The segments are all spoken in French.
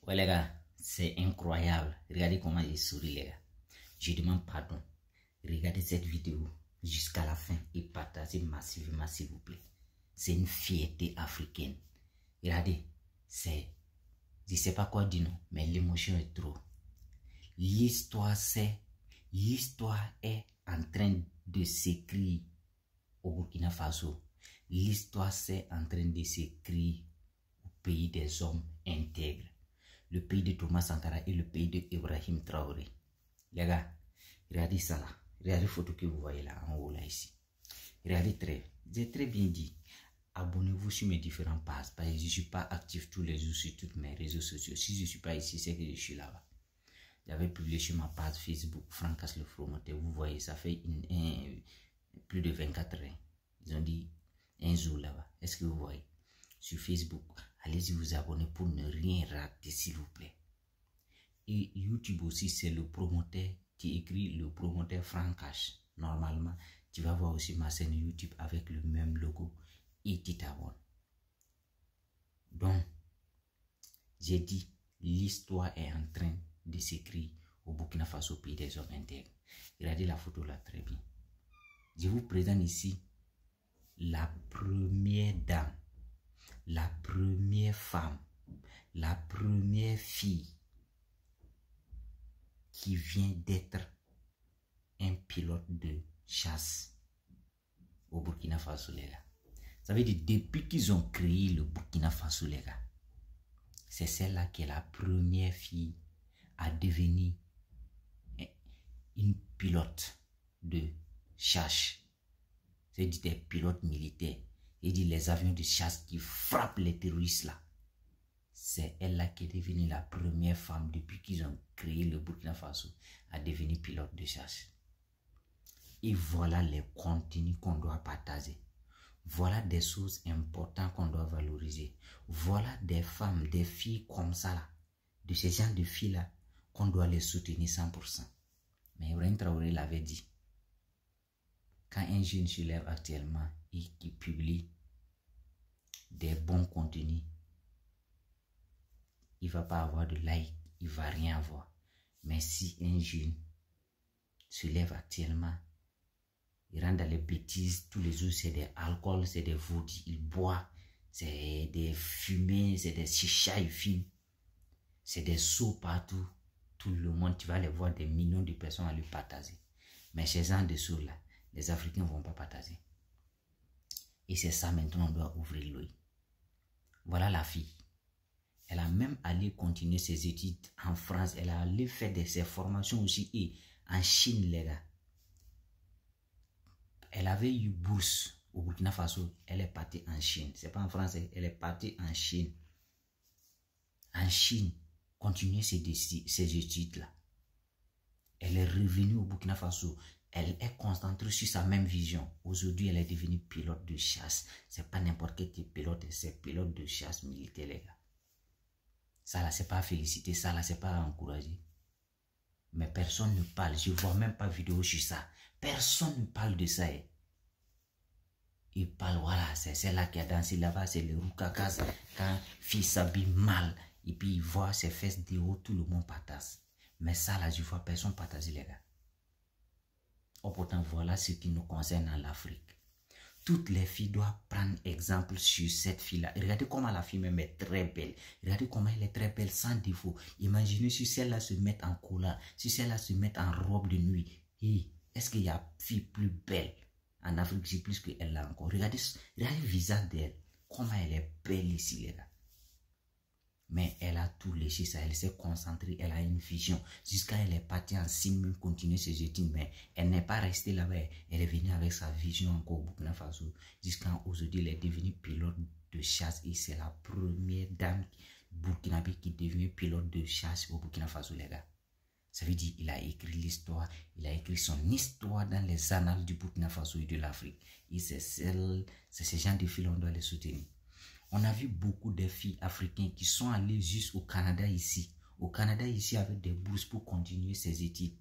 Ouais les gars, c'est incroyable. Regardez comment il sourit les gars. Je demande pardon. Regardez cette vidéo jusqu'à la fin et partagez massivement s'il vous plaît. C'est une fierté africaine. Regardez, je sais pas quoi dire non, mais l'émotion est trop. L'histoire est en train de s'écrire au Burkina Faso. L'histoire est en train de s'écrire au pays des hommes intègres. Le pays de Thomas Sankara et le pays de Ibrahim Traoré. Les gars, regardez ça là. Regardez les photos que vous voyez là, en haut là, ici. Regardez j'ai très bien dit. Abonnez-vous sur mes différents pages. Parce que je ne suis pas actif tous les jours sur tous mes réseaux sociaux. Si je ne suis pas ici, c'est que je suis là-bas. J'avais publié sur ma page Facebook, Francas le Fromoteur. Vous voyez, ça fait plus de 24 heures. Ils ont dit un jour là-bas. Est-ce que vous voyez? Sur Facebook, allez-y vous abonner pour ne rien rater, s'il vous plaît. Et YouTube aussi, c'est le promoteur qui écrit le promoteur Francas. Normalement, tu vas voir aussi ma chaîne YouTube avec le même logo et tu t'abonnes. Donc, j'ai dit, l'histoire est en train de s'écrire au Burkina Faso, pays des hommes intègres. Regardez la photo là très bien. Je vous présente ici la première dame, la première femme, la première fille qui vient d'être un pilote de chasse au Burkina Faso, les gars. Ça veut dire, depuis qu'ils ont créé le Burkina Faso, les gars, c'est celle-là qui est la première fille à devenir une pilote de chasse. C'est-à-dire des pilotes militaires. C'est-à-dire les avions de chasse qui frappent les terroristes là. C'est elle-là qui est devenue la première femme depuis qu'ils ont créé le Burkina Faso à devenir pilote de chasse. Et voilà les contenus qu'on doit partager. Voilà des choses importantes qu'on doit valoriser. Voilà des femmes, des filles comme ça là. De ces gens de filles là qu'on doit les soutenir 100%. Mais Ibrahim Traoré l'avait dit. Quand un jeune se lève actuellement et qui publie des bons contenus, il ne va pas avoir de like, il ne va rien avoir. Mais si un jeune se lève actuellement, il rentre dans les bêtises, tous les jours c'est des alcools, c'est des vodis, il boit, c'est des fumées, c'est des chichas, il fume, c'est des sauts partout. Tout le monde, tu vas les voir, des millions de personnes à le partager. Mais ces gens de sauts là, les Africains ne vont pas partager. Et c'est ça maintenant, on doit ouvrir l'œil. Voilà la fille. Elle a même allé continuer ses études en France. Elle a allé faire ses formations aussi et en Chine, les gars. Elle avait eu bourse au Burkina Faso. Elle est partie en Chine. C'est pas en France, elle est partie en Chine. En Chine, continuer ses études-là. Elle est revenue au Burkina Faso. Elle est concentrée sur sa même vision. Aujourd'hui, elle est devenue pilote de chasse. C'est pas n'importe quel type de pilote, c'est pilote de chasse militaire, les gars. Ça là, c'est pas à féliciter, ça là, c'est pas à encourager. Mais personne ne parle. Je vois même pas vidéo sur ça. Personne ne parle de ça. Il parle, voilà, c'est celle-là qui a dansé là-bas, c'est le Roukakaz. Quand fille s'habille mal, et puis il voit ses fesses de haut, tout le monde partage. Mais ça là, je vois personne partager, les gars. Oh, pourtant, voilà ce qui nous concerne en Afrique. Toutes les filles doivent prendre exemple sur cette fille-là. Regardez comment la fille même est très belle. Regardez comment elle est très belle, sans défaut. Imaginez si celle-là se met en collant, si celle-là se met en robe de nuit. Et est-ce qu'il y a une fille plus belle en Afrique? C'est plus qu'elle là encore. Regardez le visage d'elle. Comment elle est belle ici, les gars. Mais elle a tout léché ça, elle s'est concentrée, elle a une vision. Jusqu'à elle est partie en Chine, continuer ses études, mais elle n'est pas restée là-bas. Elle est venue avec sa vision encore au Burkina Faso. Jusqu'à aujourd'hui, elle est devenue pilote de chasse et c'est la première dame burkinabé qui devient pilote de chasse au Burkina Faso, les gars. Ça veut dire qu'il a écrit l'histoire, il a écrit son histoire dans les annales du Burkina Faso et de l'Afrique. Et c'est ces gens de filles, on doit les soutenir. On a vu beaucoup de filles africaines qui sont allées juste au Canada ici. Au Canada ici avec des bourses pour continuer ses études.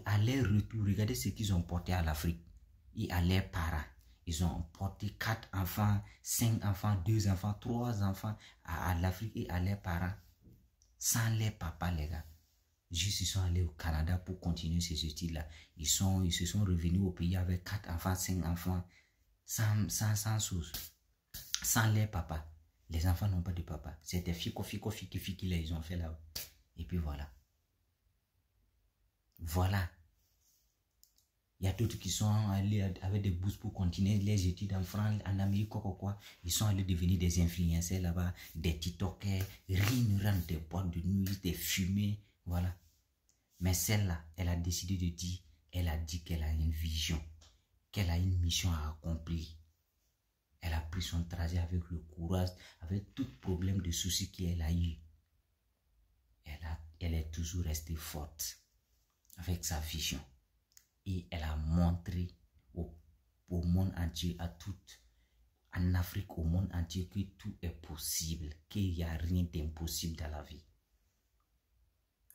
À leur retour, regardez ce qu'ils ont porté à l'Afrique et à leurs parents. Ils ont porté 4 enfants, 5 enfants, 2 enfants, 3 enfants à l'Afrique et à leurs parents. Sans les papas, les gars. Juste, ils sont allés au Canada pour continuer ces études-là. Ils se sont revenus au pays avec 4 enfants, 5 enfants, sans source. Sans les papas. Les enfants n'ont pas de papa. C'était fico, là, ils ont fait là. Et puis voilà. Voilà. Il y a d'autres qui sont allés avec des bourses pour continuer les études en France, en Amérique, quoi. Ils sont allés devenir des influenceurs là-bas, des TikTokers, rien, des boîtes de nuit, des fumées, voilà. Mais celle-là, elle a décidé de dire, elle a dit qu'elle a une vision, qu'elle a une mission à accomplir. Elle a pris son trajet avec le courage, avec tout problème de soucis qu'elle a eu. Elle est toujours restée forte avec sa vision. Et elle a montré au monde entier, en Afrique, au monde entier, que tout est possible, qu'il n'y a rien d'impossible dans la vie.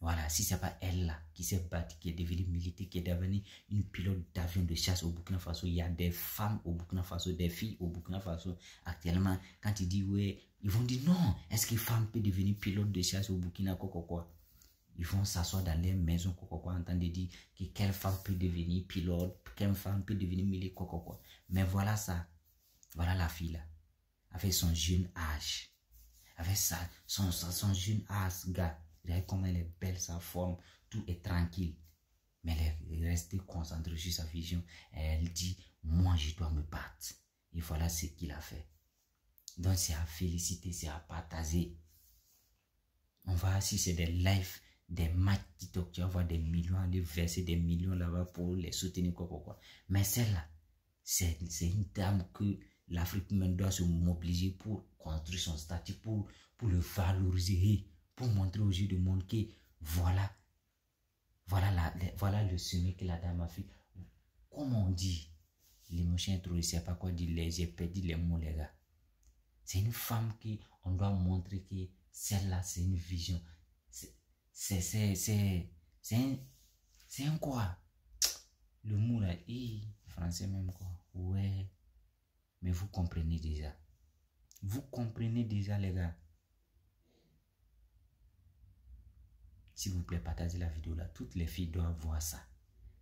Voilà, si ce n'est pas elle là qui s'est battue, qui est devenue militaire, qui est devenue une pilote d'avion de chasse au Burkina Faso, il y a des femmes au Burkina Faso, des filles au Burkina Faso actuellement. Quand ils disent ouais, ils vont dire non, est-ce qu'une femme peut devenir pilote de chasse au Burkina quoi? Ils vont s'asseoir dans les maisons quoi, en train de dire que quelle femme peut devenir pilote, quelle femme peut devenir militaire quoi. Mais voilà ça, voilà la fille là, avec son jeune âge, avec ça, son jeune âge, gars. Regardez comment elle est belle, sa forme, tout est tranquille. Mais elle est restée concentrée sur sa vision. Elle dit, moi je dois me battre. Et voilà ce qu'il a fait. Donc c'est à féliciter, c'est à partager. On va, si c'est des lives, des matchs TikTok, tu vas voir des millions, aller verser des millions là-bas pour les soutenir, quoi. Mais celle-là, c'est une dame que l'Afrique même doit se mobiliser pour construire son statut, pour le valoriser, pour montrer aux yeux du monde que voilà le sommet que la dame a fait. Comme on dit, l'émotion est trop, je ne sais pas quoi dire, j'ai perdu les mots, les gars. C'est une femme qu'on doit montrer que celle-là, c'est une vision. C'est un quoi? Le mot là, français même quoi? Ouais. Mais vous comprenez déjà. Vous comprenez déjà, les gars. S'il vous plaît, partagez la vidéo là. Toutes les filles doivent voir ça.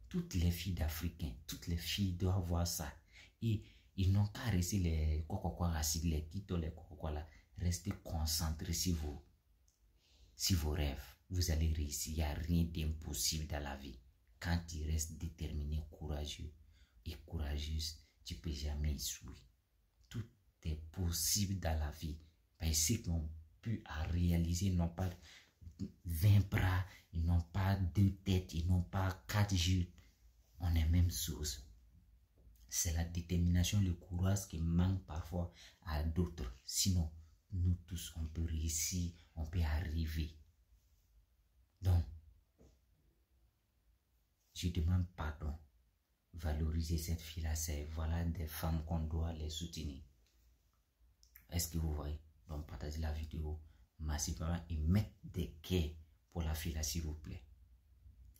Toutes les filles d'Africains, toutes les filles doivent voir ça. Et ils n'ont qu'à rester les racistes, les titres, les là. Restez concentrés sur vos rêves. Vous allez réussir. Il n'y a rien d'impossible dans la vie. Quand tu restes déterminé, courageux et courageuse, tu ne peux jamais échouer. Tout est possible dans la vie. Parce que ceux qui ont pu réaliser n'ont pas 20 bras, ils n'ont pas 2 têtes, ils n'ont pas 4 yeux. On est même chose. C'est la détermination, le courage qui manque parfois à d'autres. Sinon, nous tous, on peut réussir, on peut arriver. Donc, je demande pardon. Valoriser cette fille-là, c'est voilà des femmes qu'on doit les soutenir. Est-ce que vous voyez? Donc, partagez la vidéo massivement et mettez des quais pour la fille là, s'il vous plaît.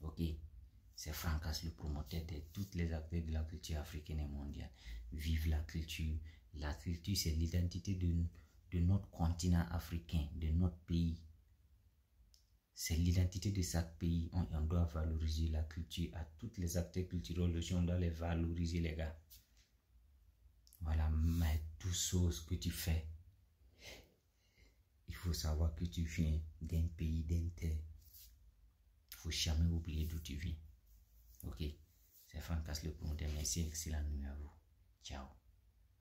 Ok? C'est Francas, le promoteur de toutes les acteurs de la culture africaine et mondiale. Vive la culture. La culture, c'est l'identité de notre continent africain, de notre pays. C'est l'identité de chaque pays. On doit valoriser la culture à tous les acteurs culturels. On doit les valoriser, les gars. Voilà, mais tout ce que tu fais, il faut savoir que tu viens d'un pays, d'un terre. Il ne faut jamais oublier d'où tu viens. Ok, c'est Francas le promoteur. Merci, excellent nuit à vous. Ciao.